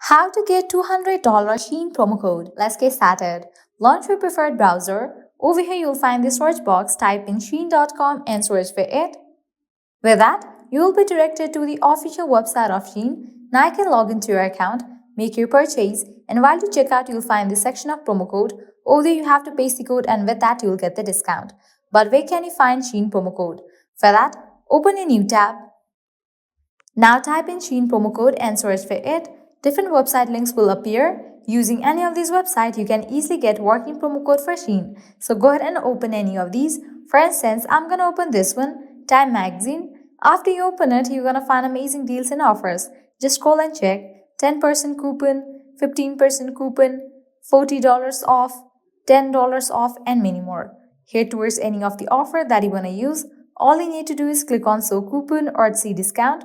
How to get $200 Shein promo code. Let's get started. Launch your preferred browser. Over here, you'll find the search box. Type in Shein.com and search for it. With that, you will be directed to the official website of Shein. Now you can log into your account, make your purchase, and while you check out, you'll find the section of promo code. Over there, you have to paste the code, and with that, you'll get the discount. But where can you find Shein promo code? For that, open a new tab. Now type in Shein promo code and search for it. Different website links will appear. Using any of these websites, you can easily get working promo code for Shein. So go ahead and open any of these. For instance, I'm gonna open this one, Time Magazine. After you open it, you're gonna find amazing deals and offers. Just scroll and check. 10% coupon, 15% coupon, $40 off, $10 off, and many more. Here towards any of the offer that you wanna use, all you need to do is click on Show Coupon or See Discount.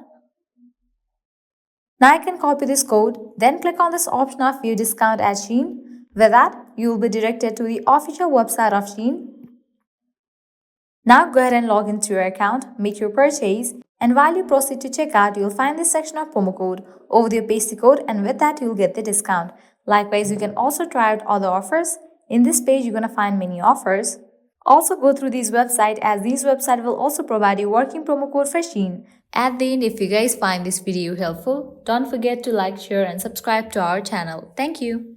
Now I can copy this code, then click on this option of View Discount at Shein. With that, you will be directed to the official website of Shein. Now go ahead and log into your account, make your purchase, and while you proceed to checkout, you'll find this section of promo code. Over there, paste the code, and with that, you'll get the discount. Likewise, you can also try out other offers. In this page, you're going to find many offers. Also go through these websites as these websites will also provide you working promo code for Shein. At the end, if you guys find this video helpful, don't forget to like, share and subscribe to our channel. Thank you.